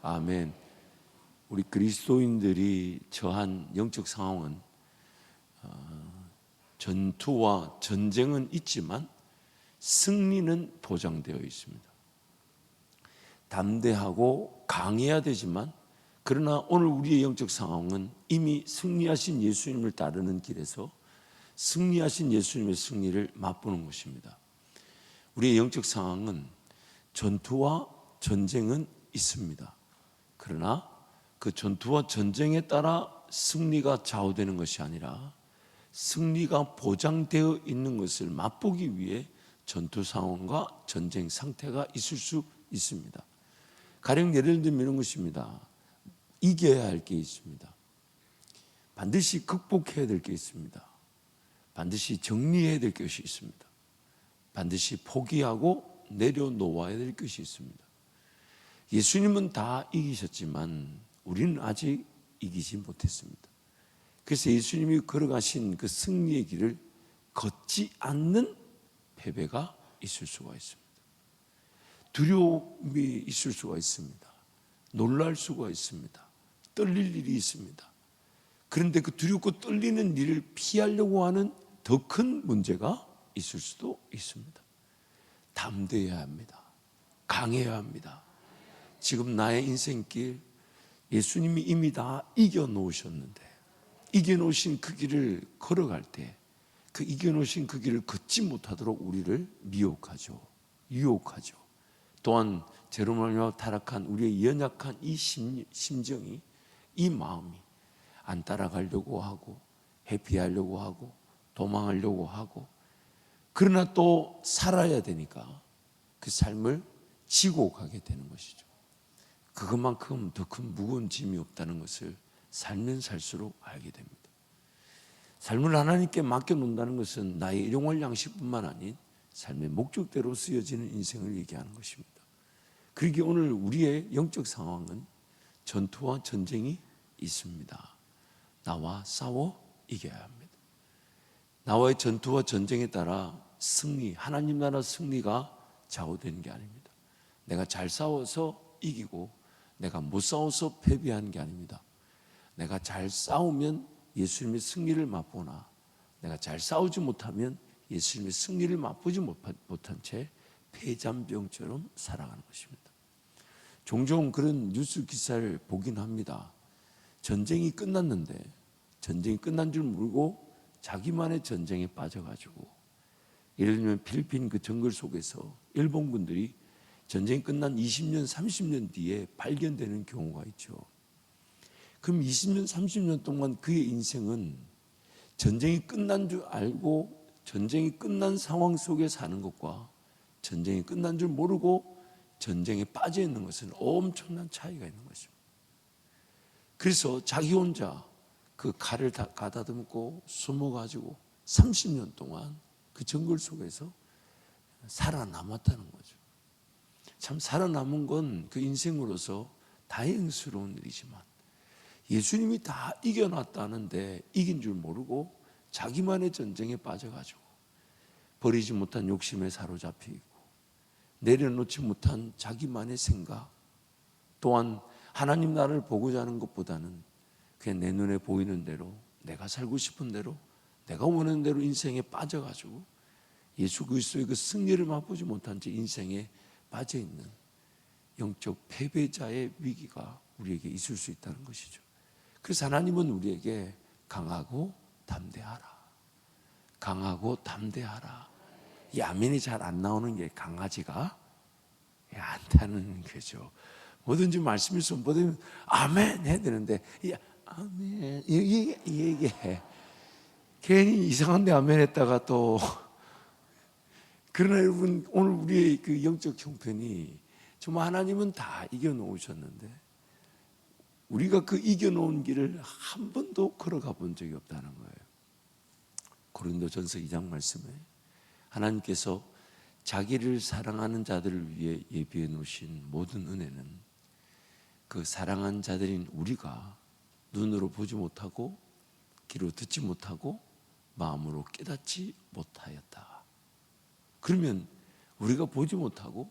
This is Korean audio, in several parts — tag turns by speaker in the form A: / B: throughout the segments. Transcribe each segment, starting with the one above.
A: 아멘. 우리 그리스도인들이 처한 영적 상황은 전투와 전쟁은 있지만 승리는 보장되어 있습니다. 담대하고 강해야 되지만 그러나 오늘 우리의 영적 상황은 이미 승리하신 예수님을 따르는 길에서 승리하신 예수님의 승리를 맛보는 것입니다. 우리의 영적 상황은 전투와 전쟁은 있습니다. 그러나 그 전투와 전쟁에 따라 승리가 좌우되는 것이 아니라 승리가 보장되어 있는 것을 맛보기 위해 전투 상황과 전쟁 상태가 있을 수 있습니다. 가령 예를 들면 이런 것입니다. 이겨야 할 게 있습니다. 반드시 극복해야 될 게 있습니다. 반드시 정리해야 될 것이 있습니다. 반드시 포기하고 내려놓아야 될 것이 있습니다. 예수님은 다 이기셨지만 우리는 아직 이기지 못했습니다. 그래서 예수님이 걸어가신 그 승리의 길을 걷지 않는 패배가 있을 수가 있습니다. 두려움이 있을 수가 있습니다. 놀랄 수가 있습니다. 떨릴 일이 있습니다. 그런데 그 두렵고 떨리는 일을 피하려고 하는 더 큰 문제가 있을 수도 있습니다. 담대해야 합니다. 강해야 합니다. 지금 나의 인생길 예수님이 이미 다 이겨놓으셨는데 이겨놓으신 그 길을 걸어갈 때 그 이겨놓으신 그 길을 걷지 못하도록 우리를 미혹하죠. 유혹하죠. 또한 죄로 말미암아 타락한 우리의 연약한 이 심정이, 이 마음이 안 따라가려고 하고 회피하려고 하고 도망하려고 하고 그러나 또 살아야 되니까 그 삶을 지고 가게 되는 것이죠. 그것만큼 더 큰 무거운 짐이 없다는 것을 살면 살수록 알게 됩니다. 삶을 하나님께 맡겨놓는다는 것은 나의 일용할 양식뿐만 아닌 삶의 목적대로 쓰여지는 인생을 얘기하는 것입니다. 그러기에 오늘 우리의 영적 상황은 전투와 전쟁이 있습니다. 나와 싸워 이겨야 합니다. 나와의 전투와 전쟁에 따라 승리, 하나님 나라 승리가 좌우되는 게 아닙니다. 내가 잘 싸워서 이기고 내가 못 싸워서 패배하는 게 아닙니다. 내가 잘 싸우면 예수님의 승리를 맛보나 내가 잘 싸우지 못하면 예수님의 승리를 맛보지 못한 채 폐잔병처럼 살아가는 것입니다. 종종 그런 뉴스 기사를 보긴 합니다. 전쟁이 끝났는데 전쟁이 끝난 줄 모르고 자기만의 전쟁에 빠져가지고 예를 들면 필리핀 그 정글 속에서 일본군들이 전쟁이 끝난 20년, 30년 뒤에 발견되는 경우가 있죠. 그럼 20년, 30년 동안 그의 인생은 전쟁이 끝난 줄 알고 전쟁이 끝난 상황 속에 사는 것과 전쟁이 끝난 줄 모르고 전쟁에 빠져 있는 것은 엄청난 차이가 있는 것입니다. 그래서 자기 혼자 그 칼을 다 가다듬고 숨어가지고 30년 동안 그 정글 속에서 살아남았다는 거죠. 참 살아남은 건 그 인생으로서 다행스러운 일이지만 예수님이 다 이겨놨다는데 이긴 줄 모르고 자기만의 전쟁에 빠져가지고 버리지 못한 욕심에 사로잡혀 있고 내려놓지 못한 자기만의 생각 또한 하나님 나라를 보고자 하는 것보다는 그냥 내 눈에 보이는 대로 내가 살고 싶은 대로 내가 원하는 대로 인생에 빠져가지고 예수 그리스도의 그 승리를 맛보지 못한 채 인생에 빠져있는 영적 패배자의 위기가 우리에게 있을 수 있다는 것이죠. 그래서 하나님은 우리에게 강하고 담대하라. 강하고 담대하라. 이 아멘이 잘 안 나오는 게 강하지가 않다는 거죠. 뭐든지 말씀이 선포되면 아멘 해야 되는데 이 아멘 이게 괜히 이상한데 아멘 했다가 또 그러나 여러분 오늘 우리의 그 영적 형편이 정말 하나님은 다 이겨놓으셨는데 우리가 그 이겨놓은 길을 한 번도 걸어가 본 적이 없다는 거예요. 고린도전서 2장 말씀에 하나님께서 자기를 사랑하는 자들을 위해 예비해 놓으신 모든 은혜는 그 사랑한 자들인 우리가 눈으로 보지 못하고 귀로 듣지 못하고 마음으로 깨닫지 못하였다. 그러면 우리가 보지 못하고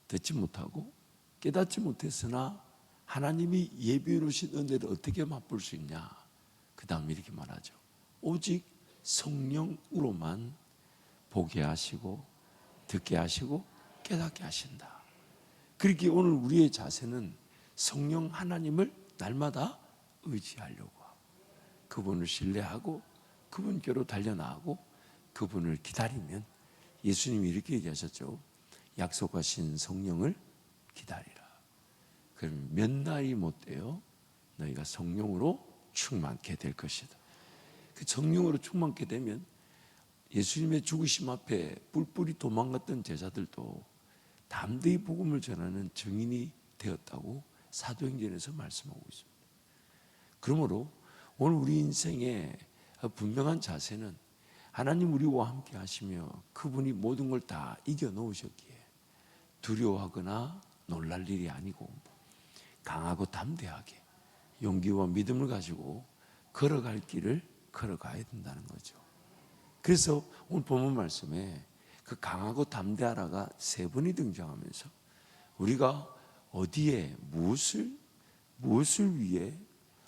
A: 듣지 못하고 깨닫지 못했으나 하나님이 예비해 놓으신 은혜를 어떻게 맛볼 수 있냐? 그 다음에 이렇게 말하죠. 오직 성령으로만 보게 하시고 듣게 하시고 깨닫게 하신다. 그렇게 오늘 우리의 자세는 성령 하나님을 날마다 의지하려고 하고, 그분을 신뢰하고 그분께로 달려나가고 그분을 기다리면, 예수님이 이렇게 얘기하셨죠. 약속하신 성령을 기다리라. 그러면 몇 날이 못 돼요 너희가 성령으로 충만케 될 것이다. 그 성령으로 충만케 되면 예수님의 죽으심 앞에 뿔뿔이 도망갔던 제자들도 담대히 복음을 전하는 증인이 되었다고 사도행전에서 말씀하고 있습니다. 그러므로 오늘 우리 인생의 분명한 자세는 하나님 우리와 함께 하시며 그분이 모든 걸 다 이겨 놓으셨기에 두려워하거나 놀랄 일이 아니고 강하고 담대하게 용기와 믿음을 가지고 걸어갈 길을 걸어가야 된다는 거죠. 그래서 오늘 본문 말씀에 그 강하고 담대하라가 3번이 등장하면서 우리가 어디에 무엇을 위해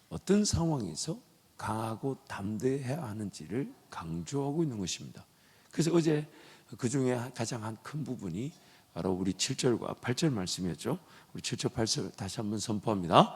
A: 어떤 상황에서 강하고 담대해야 하는지를 강조하고 있는 것입니다. 그래서 어제 그 중에 가장 한 큰 부분이 바로 우리 7절과 8절 말씀이었죠. 우리 7절 8절 다시 한번 선포합니다.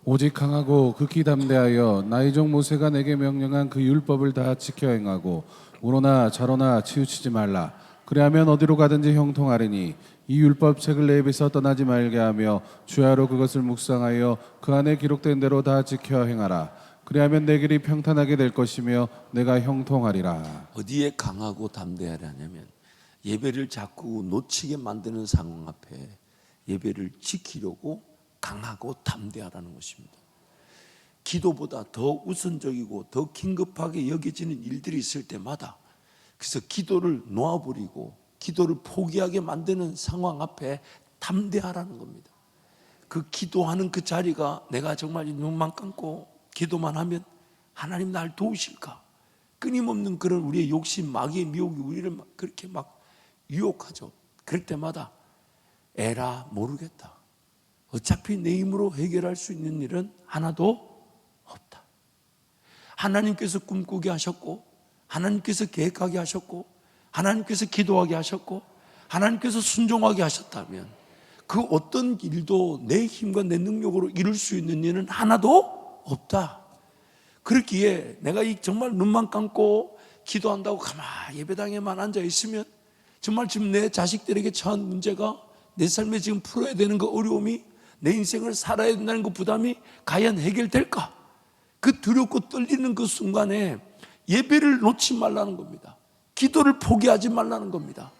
B: 오직 강하고 극히 담대하여 나의 종 모세가 내게 명령한 그 율법을 다 지켜 행하고 우로나 좌로나 치우치지 말라. 그리하면 어디로 가든지 형통하리니 이 율법 책을 내 입에서 떠나지 말게 하며 주야로 그것을 묵상하여 그 안에 기록된 대로 다 지켜 행하라. 그리하면 내 길이 평탄하게 될 것이며 내가 형통하리라.
A: 어디에 강하고 담대하냐면 예배를 자꾸 놓치게 만드는 상황 앞에 예배를 지키려고 강하고 담대하라는 것입니다. 기도보다 더 우선적이고 더 긴급하게 여겨지는 일들이 있을 때마다, 그래서 기도를 놓아버리고 기도를 포기하게 만드는 상황 앞에 담대하라는 겁니다. 그 기도하는 그 자리가 내가 정말 눈만 감고 기도만 하면 하나님 날 도우실까? 끊임없는 그런 우리의 욕심, 마귀의 미혹이 우리를 그렇게 막 유혹하죠. 그럴 때마다 에라 모르겠다. 어차피 내 힘으로 해결할 수 있는 일은 하나도 없다. 하나님께서 꿈꾸게 하셨고, 하나님께서 계획하게 하셨고, 하나님께서 기도하게 하셨고, 하나님께서 순종하게 하셨다면 그 어떤 일도 내 힘과 내 능력으로 이룰 수 있는 일은 하나도 없다. 그렇기에 내가 정말 눈만 감고 기도한다고 가만히 예배당에만 앉아 있으면 정말 지금 내 자식들에게 처한 문제가, 내 삶에 지금 풀어야 되는 그 어려움이, 내 인생을 살아야 된다는 그 부담이 과연 해결될까? 그 두렵고 떨리는 그 순간에 예배를 놓지 말라는 겁니다. 기도를 포기하지 말라는 겁니다.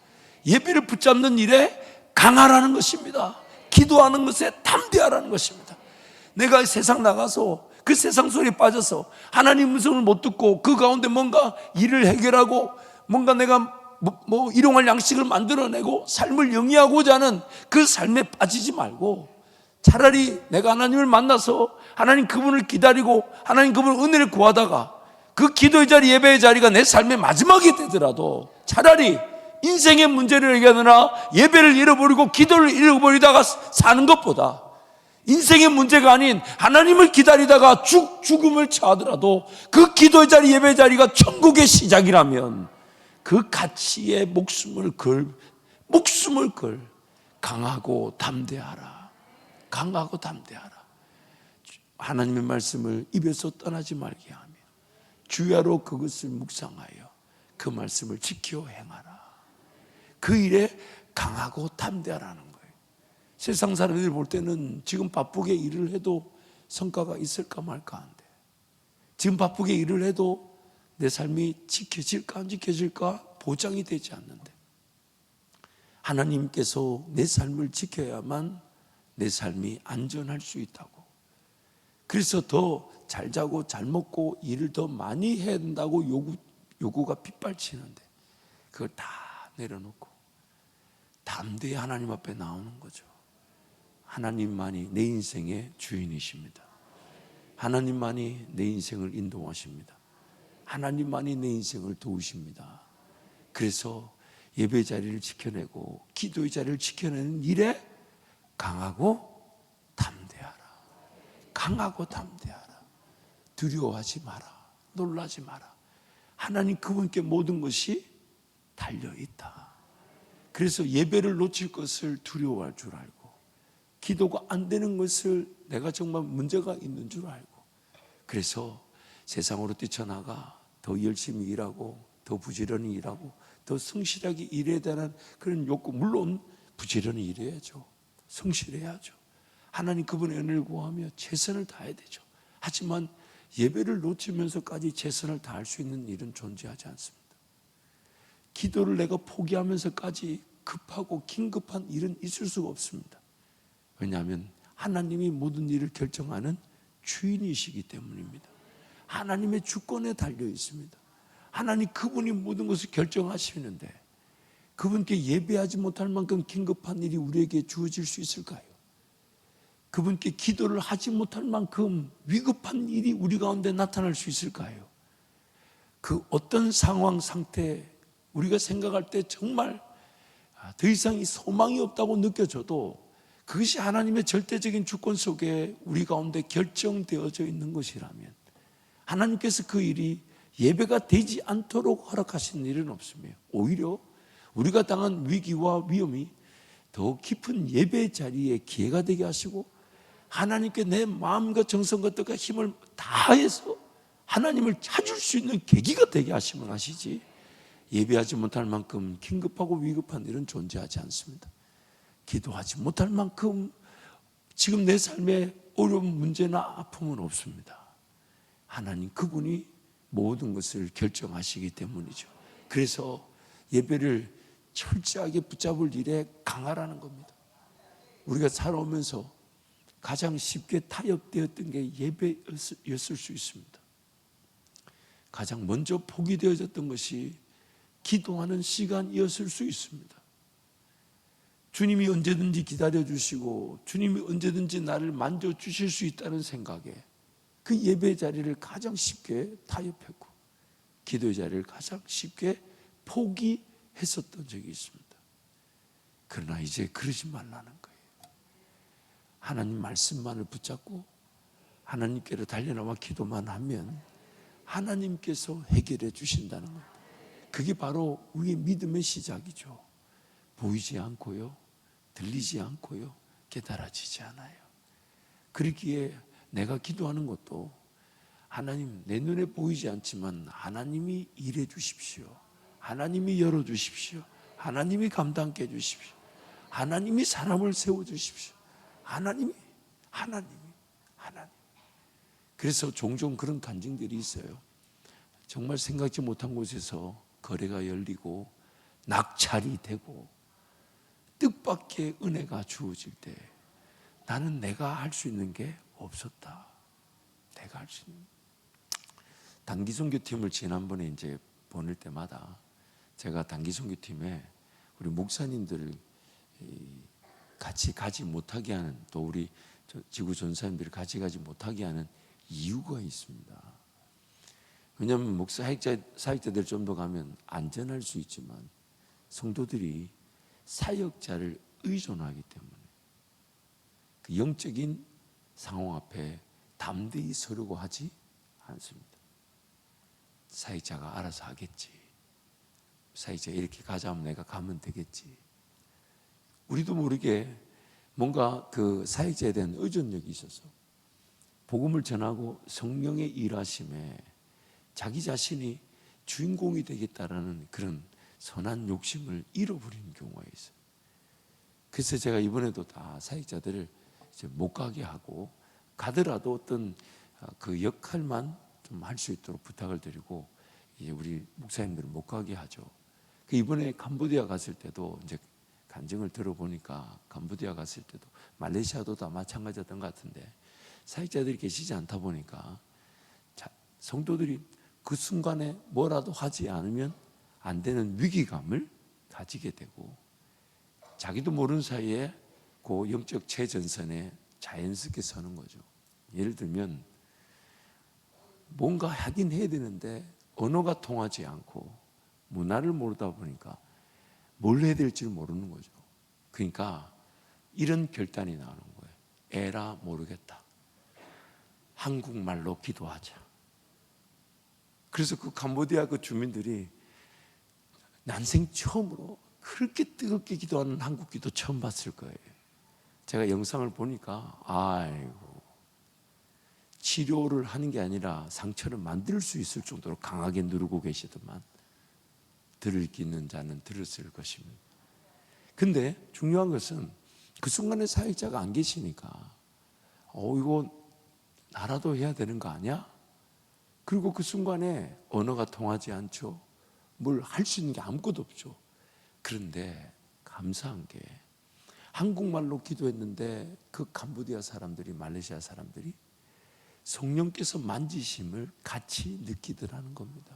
A: 예배를 붙잡는 일에 강하라는 것입니다. 기도하는 것에 담대하라는 것입니다. 내가 세상 나가서 그 세상 소리에 빠져서 하나님 음성을 못 듣고 그 가운데 뭔가 일을 해결하고 뭔가 내가 일용할 양식을 만들어내고 삶을 영위하고자 하는 그 삶에 빠지지 말고 차라리 내가 하나님을 만나서 하나님 그분을 기다리고 하나님 그분의 은혜를 구하다가 그 기도의 자리, 예배의 자리가 내 삶의 마지막이 되더라도 차라리 인생의 문제를 해결하느라 예배를 잃어버리고 기도를 잃어버리다가 사는 것보다 인생의 문제가 아닌 하나님을 기다리다가 죽음을 처하더라도 그 기도의 자리, 예배의 자리가 천국의 시작이라면 그 가치에 목숨을 걸 강하고 담대하라. 강하고 담대하라. 하나님의 말씀을 입에서 떠나지 말게 하며 주야로 그것을 묵상하여 그 말씀을 지켜 행하라. 그 일에 강하고 담대하라는 거예요. 세상 사람들이 볼 때는 지금 바쁘게 일을 해도 성과가 있을까 말까 한데, 지금 바쁘게 일을 해도 내 삶이 지켜질까 안 지켜질까 보장이 되지 않는데, 하나님께서 내 삶을 지켜야만 내 삶이 안전할 수 있다고, 그래서 더 잘 자고 잘 먹고 일을 더 많이 해야 된다고 요구가 빗발치는데 그걸 다 내려놓고 담대히 하나님 앞에 나오는 거죠. 하나님만이 내 인생의 주인이십니다. 하나님만이 내 인생을 인도하십니다. 하나님만이 내 인생을 도우십니다. 그래서 예배 자리를 지켜내고 기도의 자리를 지켜내는 일에 강하고 담대하라. 강하고 담대하라. 두려워하지 마라. 놀라지 마라. 하나님 그분께 모든 것이 달려있다. 그래서 예배를 놓칠 것을 두려워할 줄 알고, 기도가 안 되는 것을 내가 정말 문제가 있는 줄 알고, 그래서 세상으로 뛰쳐나가 더 열심히 일하고 더 부지런히 일하고 더 성실하게 일해야 되는 그런 욕구, 물론 부지런히 일해야죠. 성실해야죠. 하나님 그분의 은혜를 구하며 최선을 다해야 되죠. 하지만 예배를 놓치면서까지 최선을 다할 수 있는 일은 존재하지 않습니다. 기도를 내가 포기하면서까지 급하고 긴급한 일은 있을 수가 없습니다. 왜냐하면 하나님이 모든 일을 결정하는 주인이시기 때문입니다. 하나님의 주권에 달려 있습니다. 하나님 그분이 모든 것을 결정하시는데 그분께 예배하지 못할 만큼 긴급한 일이 우리에게 주어질 수 있을까요? 그분께 기도를 하지 못할 만큼 위급한 일이 우리 가운데 나타날 수 있을까요? 그 어떤 상황, 상태, 우리가 생각할 때 정말 더 이상 이 소망이 없다고 느껴져도 그것이 하나님의 절대적인 주권 속에 우리 가운데 결정되어져 있는 것이라면 하나님께서 그 일이 예배가 되지 않도록 허락하신 일은 없으며 오히려 우리가 당한 위기와 위험이 더 깊은 예배 자리에 기회가 되게 하시고 하나님께 내 마음과 정성과 뜻과 힘을 다해서 하나님을 찾을 수 있는 계기가 되게 하시면 하시지, 예배하지 못할 만큼 긴급하고 위급한 일은 존재하지 않습니다. 기도하지 못할 만큼 지금 내 삶에 어려운 문제나 아픔은 없습니다. 하나님 그분이 모든 것을 결정하시기 때문이죠. 그래서 예배를 철저하게 붙잡을 일에 강하라는 겁니다. 우리가 살아오면서 가장 쉽게 타협되었던 게 예배였을 수 있습니다. 가장 먼저 포기되어졌던 것이 기도하는 시간이었을 수 있습니다. 주님이 언제든지 기다려주시고 주님이 언제든지 나를 만져주실 수 있다는 생각에 그 예배 자리를 가장 쉽게 타협했고 기도의 자리를 가장 쉽게 포기했었던 적이 있습니다. 그러나 이제 그러지 말라는 거예요. 하나님 말씀만을 붙잡고 하나님께로 달려나와 기도만 하면 하나님께서 해결해 주신다는 거예요. 그게 바로 우리의 믿음의 시작이죠. 보이지 않고요, 들리지 않고요, 깨달아지지 않아요. 그러기에 내가 기도하는 것도 하나님 내 눈에 보이지 않지만 하나님이 일해 주십시오. 하나님이 열어 주십시오. 하나님이 감당케 해 주십시오. 하나님이 사람을 세워 주십시오. 하나님. 그래서 종종 그런 간증들이 있어요. 정말 생각지 못한 곳에서 거래가 열리고 낙찰이 되고 뜻밖의 은혜가 주어질 때 나는 내가 할 수 있는 게 없었다. 내가 할 수 있는. 단기 선교팀을 지난번에 이제 보낼 때마다 제가 단기 선교팀에 우리 목사님들을 같이 가지 못하게 하는, 또 우리 지구 전사님들을 같이 가지 못하게 하는 이유가 있습니다. 왜냐하면 목사 사역자들 좀 더 가면 안전할 수 있지만 성도들이 사역자를 의존하기 때문에 그 영적인 상황 앞에 담대히 서려고 하지 않습니다. 사역자가 알아서 하겠지. 사역자가 이렇게 가자 하면 내가 가면 되겠지. 우리도 모르게 뭔가 그 사역자에 대한 의존력이 있어서 복음을 전하고 성령의 일하심에 자기 자신이 주인공이 되겠다라는 그런 선한 욕심을 잃어버리는 경우가 있어요. 그래서 제가 이번에도 다 사역자들을 이제 못 가게 하고, 가더라도 어떤 그 역할만 좀 할 수 있도록 부탁을 드리고 이제 우리 목사님들을 못 가게 하죠. 그 이번에 캄보디아 갔을 때도 이제 간증을 들어보니까 캄보디아 갔을 때도 말레이시아도 다 마찬가지였던 것 같은데 사역자들이 계시지 않다 보니까 성도들이 그 순간에 뭐라도 하지 않으면 안 되는 위기감을 가지게 되고 자기도 모르는 사이에 그 영적 최전선에 자연스럽게 서는 거죠. 예를 들면 뭔가 하긴 해야 되는데 언어가 통하지 않고 문화를 모르다 보니까 뭘 해야 될지 모르는 거죠. 그러니까 이런 결단이 나오는 거예요. 에라 모르겠다. 한국말로 기도하자. 그래서 그 캄보디아 그 주민들이 난생 처음으로 그렇게 뜨겁게 기도하는 한국 기도 처음 봤을 거예요. 제가 영상을 보니까 아이고, 치료를 하는 게 아니라 상처를 만들 수 있을 정도로 강하게 누르고 계시더만 들을 있는 자는 들었을 것입니다. 근데 중요한 것은 그 순간에 사역자가 안 계시니까 이거 나라도 해야 되는 거 아니야? 그리고 그 순간에 언어가 통하지 않죠. 뭘 할 수 있는 게 아무것도 없죠. 그런데 감사한 게 한국말로 기도했는데 그 캄보디아 사람들이, 말레이시아 사람들이 성령께서 만지심을 같이 느끼더라는 겁니다.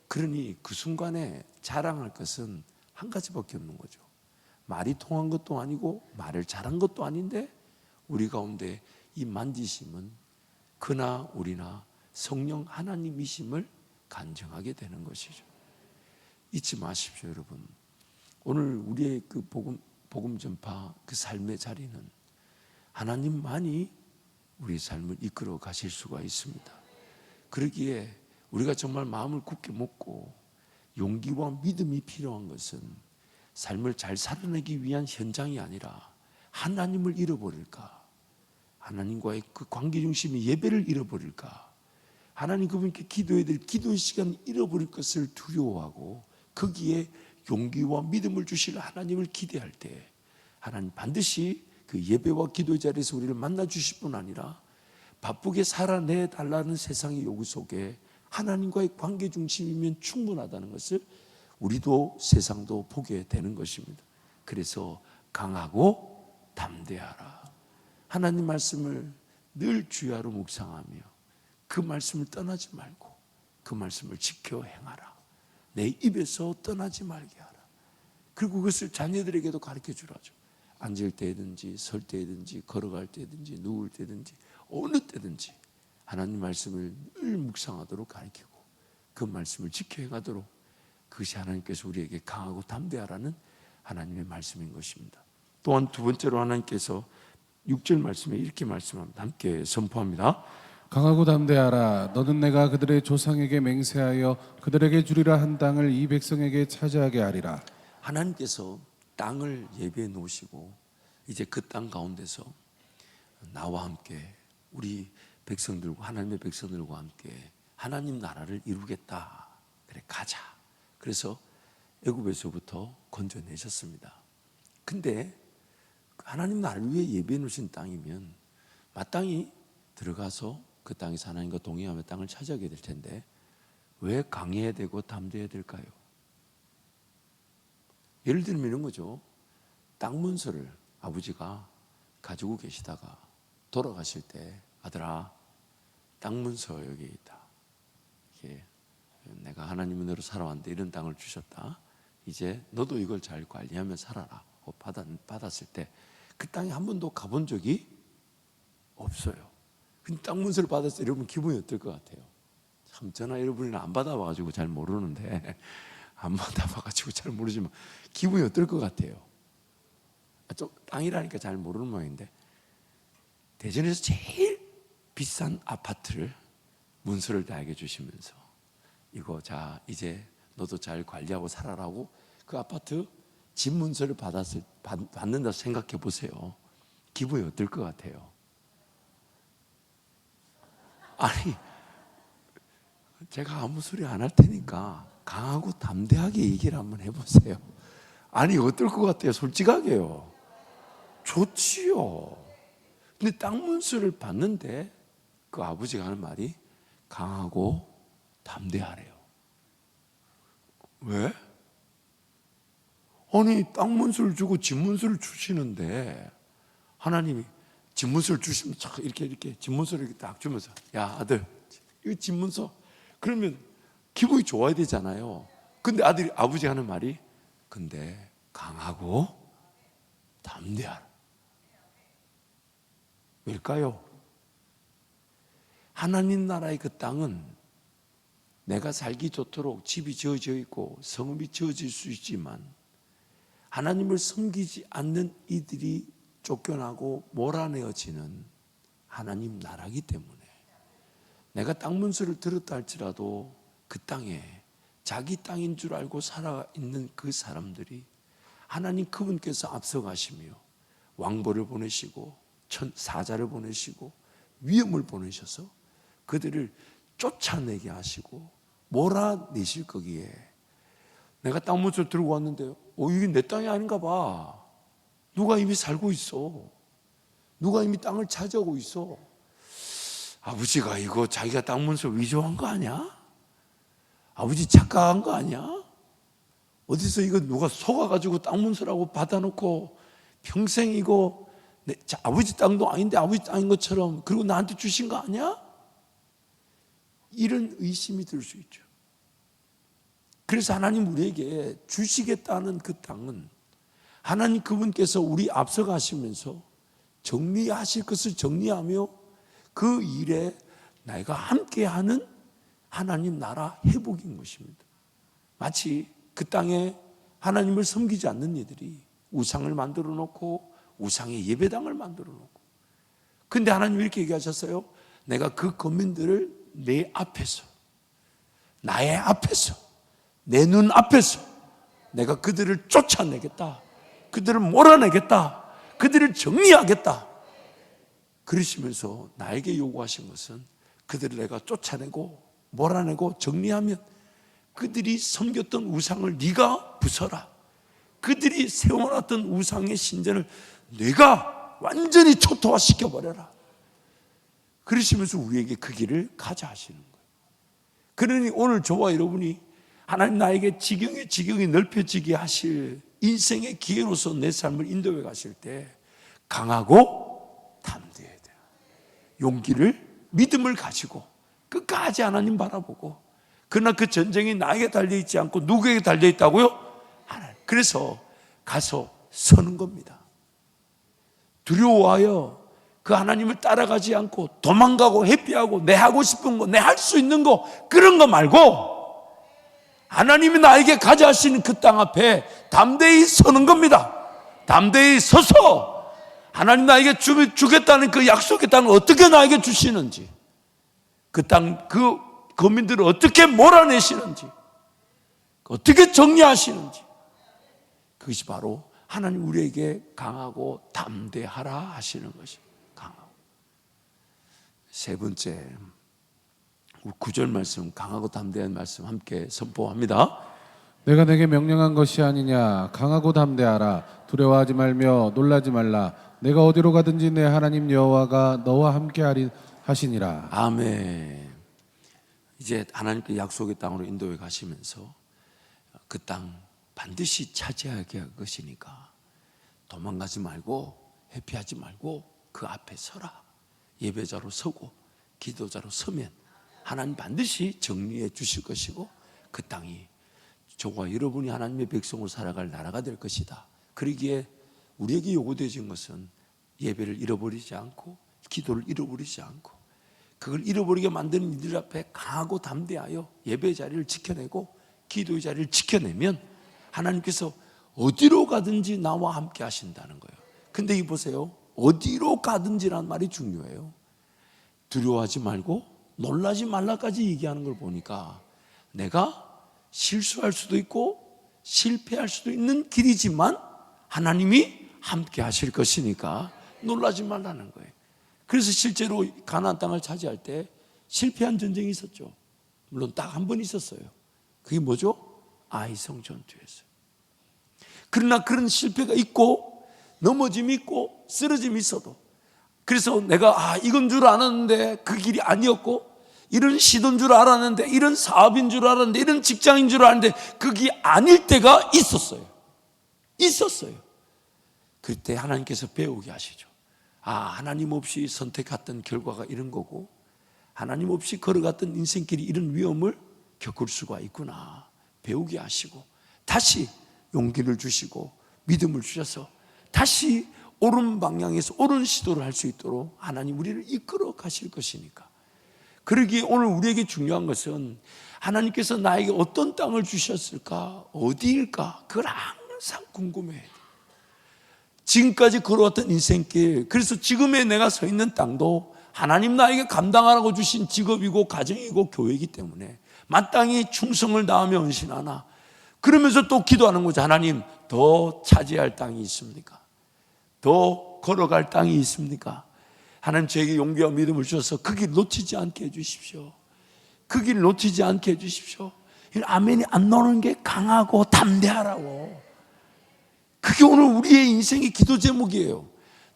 A: 그러니 그 순간에 자랑할 것은 한 가지밖에 없는 거죠. 말이 통한 것도 아니고 말을 잘한 것도 아닌데 우리 가운데 이 만지심은 그나 우리나 성령 하나님이심을 간증하게 되는 것이죠. 잊지 마십시오, 여러분. 오늘 우리의 그 복음 전파, 그 삶의 자리는 하나님만이 우리 삶을 이끌어 가실 수가 있습니다. 그러기에 우리가 정말 마음을 굳게 먹고 용기와 믿음이 필요한 것은 삶을 잘 살아내기 위한 현장이 아니라 하나님을 잃어버릴까? 하나님과의 그 관계 중심의 예배를 잃어버릴까? 하나님 그분께 기도해야 될 기도의 시간을 잃어버릴 것을 두려워하고 거기에 용기와 믿음을 주실 하나님을 기대할 때 하나님 반드시 그 예배와 기도의 자리에서 우리를 만나 주실 뿐 아니라 바쁘게 살아내 달라는 세상의 요구 속에 하나님과의 관계 중심이면 충분하다는 것을 우리도 세상도 보게 되는 것입니다. 그래서 강하고 담대하라. 하나님 말씀을 늘 주야로 묵상하며 그 말씀을 떠나지 말고 그 말씀을 지켜 행하라. 내 입에서 떠나지 말게 하라. 그리고 그것을 자녀들에게도 가르쳐 주라죠. 앉을 때든지 설 때든지 걸어갈 때든지 누울 때든지 어느 때든지 하나님 말씀을 늘 묵상하도록 가르치고 그 말씀을 지켜 행하도록, 그것이 하나님께서 우리에게 강하고 담대하라는 하나님의 말씀인 것입니다. 또한 두 번째로 하나님께서 6절 말씀에 이렇게 말씀합니다. 함께 선포합니다.
B: 강하고 담대하라. 너는 내가 그들의 조상에게 맹세하여 그들에게 주리라 한 땅을 이 백성에게 차지하게 하리라.
A: 하나님께서 땅을 예비해 놓으시고 이제 그 땅 가운데서 나와 함께 우리 백성들과 하나님의 백성들과 함께 하나님 나라를 이루겠다. 그래 가자. 그래서 애굽에서부터 건져내셨습니다. 근데 하나님 나라를 위해 예비해 놓으신 땅이면 마땅히 들어가서 그 땅에서 하나님과 동행하며 땅을 차지하게 될 텐데 왜 강해야 되고 담대해야 될까요? 예를 들면 이런 거죠. 땅 문서를 아버지가 가지고 계시다가 돌아가실 때 아들아, 땅 문서 여기 있다. 이게 내가 하나님 은혜로 살아왔는데 이런 땅을 주셨다. 이제 너도 이걸 잘 관리하며 살아라. 받았을 때 그 땅에 한 번도 가본 적이 없어요. 근데 땅 문서를 받았을 때 여러분 기분이 어떨 것 같아요? 참 저나 여러분은 안 받아봐가지고 잘 모르는데 안 받아봐가지고 잘 모르지만 기분이 어떨 것 같아요? 좀 땅이라니까 잘 모르는 모양인데 대전에서 제일 비싼 아파트를 문서를 나에게 주시면서 이거 자 이제 너도 잘 관리하고 살아라고 그 아파트 집 문서를 받는다 생각해 보세요. 기분이 어떨 것 같아요? 아니 제가 아무 소리 안 할 테니까 강하고 담대하게 얘기를 한번 해보세요. 아니 어떨 것 같아요? 솔직하게요. 좋지요. 근데 땅 문서를 받는데 그 아버지가 하는 말이 강하고 담대하래요. 왜? 아니 땅 문서를 주고 집 문서를 주시는데 하나님이 집 문서를 주시면 이렇게 집 문서를 이렇게 딱 주면서 야 아들 이 집 문서 그러면 기분이 좋아야 되잖아요. 근데 아버지 하는 말이 근데 강하고 담대하라. 왜일까요? 하나님 나라의 그 땅은 내가 살기 좋도록 집이 지어져 있고 성읍이 지어질 수 있지만 하나님을 섬기지 않는 이들이 쫓겨나고 몰아내어지는 하나님 나라기 때문에 내가 땅 문서를 들었다 할지라도 그 땅에 자기 땅인 줄 알고 살아있는 그 사람들이 하나님 그분께서 앞서가시며 왕보를 보내시고 사자를 보내시고 위험을 보내셔서 그들을 쫓아내게 하시고 몰아내실 거기에 내가 땅 문서를 들고 왔는데 이게 내 땅이 아닌가 봐. 누가 이미 살고 있어. 누가 이미 땅을 차지하고 있어. 아버지가 이거 자기가 땅 문서 위조한 거 아니야? 아버지 착각한 거 아니야? 어디서 이거 누가 속아가지고 땅 문서라고 받아놓고 평생 이거 아버지 땅도 아닌데 아버지 땅인 것처럼 그리고 나한테 주신 거 아니야? 이런 의심이 들 수 있죠. 그래서 하나님 우리에게 주시겠다는 그 땅은 하나님 그분께서 우리 앞서가시면서 정리하실 것을 정리하며 그 일에 내가 함께하는 하나님 나라 회복인 것입니다. 마치 그 땅에 하나님을 섬기지 않는 이들이 우상을 만들어 놓고 우상의 예배당을 만들어 놓고 근데 하나님이 이렇게 얘기하셨어요. 내가 그 거민들을 내 앞에서 나의 앞에서 내 눈 앞에서 내가 그들을 쫓아내겠다. 그들을 몰아내겠다. 그들을 정리하겠다. 그러시면서 나에게 요구하신 것은 그들을 내가 쫓아내고 몰아내고 정리하면 그들이 섬겼던 우상을 네가 부숴라. 그들이 세워놨던 우상의 신전을 네가 완전히 초토화시켜버려라. 그러시면서 우리에게 그 길을 가자 하시는 거예요. 그러니 오늘 저와 여러분이 하나님 나에게 지경이 넓혀지게 하실 인생의 기회로서 내 삶을 인도해 가실 때 강하고 담대해야 돼요. 용기를 믿음을 가지고 끝까지 하나님 바라보고 그러나 그 전쟁이 나에게 달려있지 않고 누구에게 달려있다고요? 하나님. 그래서 가서 서는 겁니다. 두려워하여 그 하나님을 따라가지 않고 도망가고 회피하고 내 하고 싶은 거, 내 할 수 있는 거 그런 거 말고 하나님이 나에게 가자 하시는 그 땅 앞에 담대히 서는 겁니다. 담대히 서서 하나님 나에게 주겠다는 그 약속의 땅을 어떻게 나에게 주시는지 그 땅, 그 거민들을 어떻게 몰아내시는지 어떻게 정리하시는지 그것이 바로 하나님 우리에게 강하고 담대하라 하시는 것이 강하고 세 번째 9절 말씀 강하고 담대한 말씀 함께 선포합니다.
B: 내가 내게 명령한 것이 아니냐. 강하고 담대하라. 두려워하지 말며 놀라지 말라. 내가 어디로 가든지 내 하나님 여호와가 너와 함께하리 하시니라.
A: 아멘. 이제 하나님께 약속의 땅으로 인도해 가시면서 그 땅 반드시 차지하게 할 것이니까 도망가지 말고 회피하지 말고 그 앞에 서라. 예배자로 서고 기도자로 서면 하나님 반드시 정리해 주실 것이고 그 땅이 저와 여러분이 하나님의 백성으로 살아갈 나라가 될 것이다. 그러기에 우리에게 요구되어진 것은 예배를 잃어버리지 않고 기도를 잃어버리지 않고 그걸 잃어버리게 만드는 이들 앞에 강하고 담대하여 예배 자리를 지켜내고 기도의 자리를 지켜내면 하나님께서 어디로 가든지 나와 함께 하신다는 거예요. 근데 이 보세요. 어디로 가든지라는 말이 중요해요. 두려워하지 말고 놀라지 말라까지 얘기하는 걸 보니까 내가 실수할 수도 있고 실패할 수도 있는 길이지만 하나님이 함께 하실 것이니까 놀라지 말라는 거예요. 그래서 실제로 가나안 땅을 차지할 때 실패한 전쟁이 있었죠. 물론 딱 한 번 있었어요. 그게 뭐죠? 아이성 전투였어요. 그러나 그런 실패가 있고 넘어짐이 있고 쓰러짐이 있어도 그래서 내가 이건 줄 알았는데 그 길이 아니었고 이런 시도인 줄 알았는데 이런 사업인 줄 알았는데 이런 직장인 줄 알았는데 그게 아닐 때가 있었어요. 그때 하나님께서 배우게 하시죠. 하나님 없이 선택했던 결과가 이런 거고 하나님 없이 걸어갔던 인생길이 이런 위험을 겪을 수가 있구나 배우게 하시고 다시 용기를 주시고 믿음을 주셔서 다시 옳은 방향에서 옳은 시도를 할 수 있도록 하나님 우리를 이끌어 가실 것이니까 그러기에 오늘 우리에게 중요한 것은 하나님께서 나에게 어떤 땅을 주셨을까 어디일까 그걸 항상 궁금해야 돼요. 지금까지 걸어왔던 인생길 그래서 지금의 내가 서 있는 땅도 하나님 나에게 감당하라고 주신 직업이고 가정이고 교회이기 때문에 마땅히 충성을 다하며 헌신하나, 그러면서 또 기도하는 거죠. 하나님, 더 차지할 땅이 있습니까? 더 걸어갈 땅이 있습니까? 하나님, 저에게 용기와 믿음을 주셔서 그 길 놓치지 않게 해주십시오. 그 길 놓치지 않게 해주십시오. 아멘이 안 나오는 게 강하고 담대하라고. 그게 오늘 우리의 인생의 기도 제목이에요.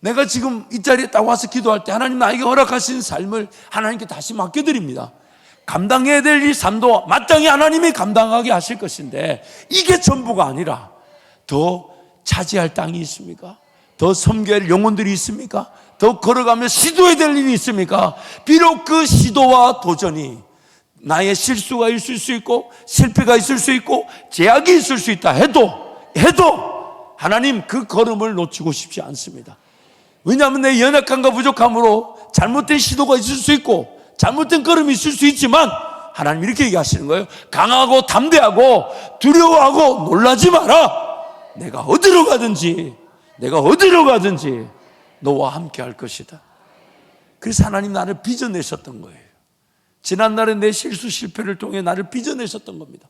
A: 내가 지금 이 자리에 딱 와서 기도할 때 하나님 나에게 허락하신 삶을 하나님께 다시 맡겨드립니다. 감당해야 될 이 삶도 마땅히 하나님이 감당하게 하실 것인데, 이게 전부가 아니라 더 차지할 땅이 있습니까? 더 섬겨야 할 영혼들이 있습니까? 더 걸어가며 시도해야 될 일이 있습니까? 비록 그 시도와 도전이 나의 실수가 있을 수 있고 실패가 있을 수 있고 제약이 있을 수 있다 해도 하나님, 그 걸음을 놓치고 싶지 않습니다. 왜냐하면 내 연약함과 부족함으로 잘못된 시도가 있을 수 있고 잘못된 걸음이 있을 수 있지만, 하나님 이렇게 얘기하시는 거예요. 강하고 담대하고 두려워하고 놀라지 마라. 내가 어디로 가든지 너와 함께 할 것이다. 그래서 하나님 나를 빚어내셨던 거예요. 지난날에 내 실수 실패를 통해 나를 빚어내셨던 겁니다.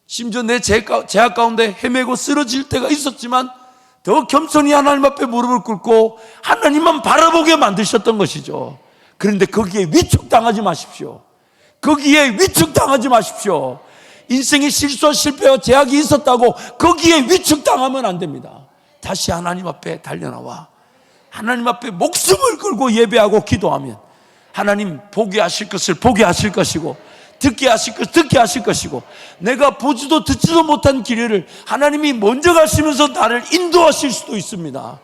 A: 심지어 내 죄악 가운데 헤매고 쓰러질 때가 있었지만 더 겸손히 하나님 앞에 무릎을 꿇고 하나님만 바라보게 만드셨던 것이죠. 그런데 거기에 위축당하지 마십시오. 인생의 실수와 실패와 제약이 있었다고 거기에 위축당하면 안 됩니다. 다시 하나님 앞에 달려나와 하나님 앞에 목숨을 걸고 예배하고 기도하면 하나님 보게 하실 것을 보게 하실 것이고, 듣게 하실 것을 듣게 하실 것이고, 내가 보지도 듣지도 못한 길을 하나님이 먼저 가시면서 나를 인도하실 수도 있습니다.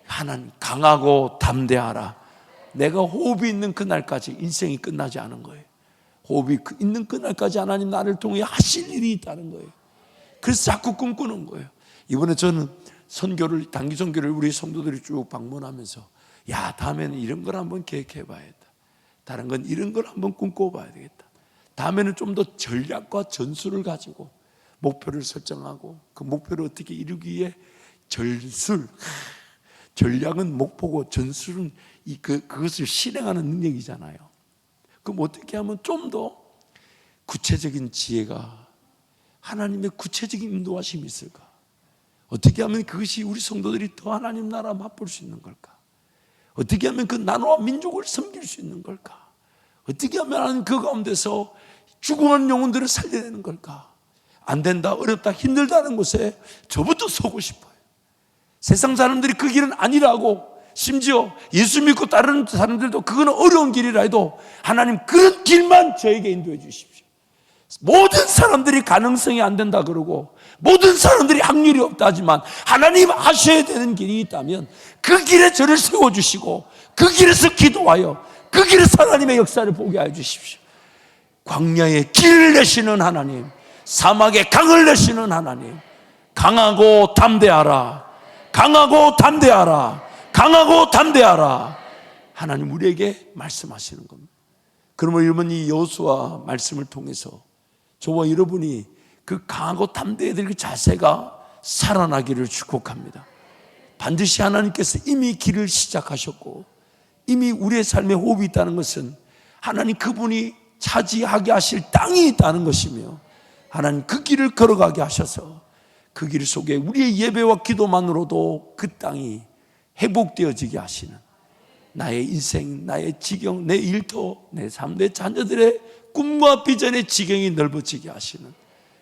A: 하나님, 강하고 담대하라. 내가 호흡이 있는 그날까지 인생이 끝나지 않은 거예요. 호흡이 있는 그날까지 하나님 나를 통해 하실 일이 있다는 거예요. 그래서 자꾸 꿈꾸는 거예요. 이번에 저는 단기 선교를 우리 성도들이 쭉 방문하면서, 다음에는 이런 걸 한번 계획해 봐야겠다. 다른 건 이런 걸 한번 꿈꿔봐야 되겠다. 다음에는 좀 더 전략과 전술을 가지고 목표를 설정하고 그 목표를 어떻게 이루기 위해 전략은 목표고 전술은 그것을 실행하는 능력이잖아요. 그럼 어떻게 하면 좀 더 구체적인 지혜가, 하나님의 구체적인 인도하심이 있을까? 어떻게 하면 그것이 우리 성도들이 더 하나님 나라 맛볼 수 있는 걸까? 어떻게 하면 그 나라와 민족을 섬길 수 있는 걸까? 어떻게 하면 그 가운데서 죽어가는 영혼들을 살려내는 걸까? 안 된다, 어렵다, 힘들다는 곳에 저부터 서고 싶어요. 세상 사람들이 그 길은 아니라고, 심지어 예수 믿고 따르는 사람들도 그거는 어려운 길이라 해도 하나님 그런 길만 저에게 인도해 주십시오. 모든 사람들이 가능성이 안 된다 그러고 모든 사람들이 확률이 없다 하지만 하나님 하셔야 되는 길이 있다면 그 길에 저를 세워주시고 그 길에서 기도하여 그 길에서 하나님의 역사를 보게 해 주십시오. 광야에 길을 내시는 하나님, 사막에 강을 내시는 하나님, 강하고 담대하라, 강하고 담대하라, 강하고 담대하라. 하나님 우리에게 말씀하시는 겁니다. 그러면 여러분, 이 여호수아 말씀을 통해서 저와 여러분이 그 강하고 담대해야 될 그 자세가 살아나기를 축복합니다. 반드시 하나님께서 이미 길을 시작하셨고 이미 우리의 삶에 호흡이 있다는 것은 하나님 그분이 차지하게 하실 땅이 있다는 것이며, 하나님 그 길을 걸어가게 하셔서 그 길 속에 우리의 예배와 기도만으로도 그 땅이 회복되어지게 하시는, 나의 인생, 나의 지경, 내 일터, 내 삶, 내 자녀들의 꿈과 비전의 지경이 넓어지게 하시는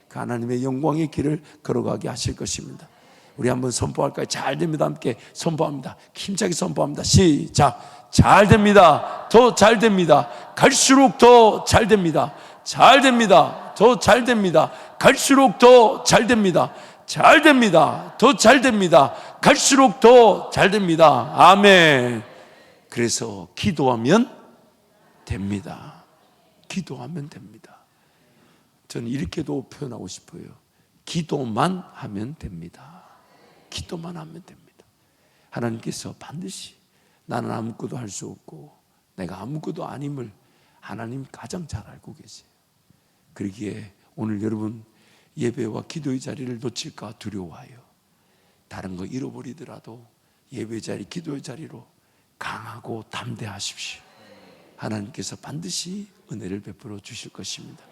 A: 그 하나님의 영광의 길을 걸어가게 하실 것입니다. 우리 한번 선포할까요? 잘 됩니다. 함께 선포합니다. 힘차게 선포합니다. 시작. 잘 됩니다. 더 잘 됩니다. 갈수록 더 잘 됩니다. 잘 됩니다. 더 잘 됩니다. 갈수록 더 잘 됩니다. 잘 됩니다. 더 잘 됩니다. 갈수록 더 잘 됩니다. 아멘. 그래서 기도하면 됩니다. 기도하면 됩니다. 저는 이렇게도 표현하고 싶어요. 기도만 하면 됩니다. 기도만 하면 됩니다. 하나님께서 반드시 나는 아무것도 할 수 없고 내가 아무것도 아님을 하나님 가장 잘 알고 계세요. 그러기에 오늘 여러분 예배와 기도의 자리를 놓칠까 두려워하여 다른 거 잃어버리더라도 예배 자리, 기도의 자리로 강하고 담대하십시오. 하나님께서 반드시 은혜를 베풀어 주실 것입니다.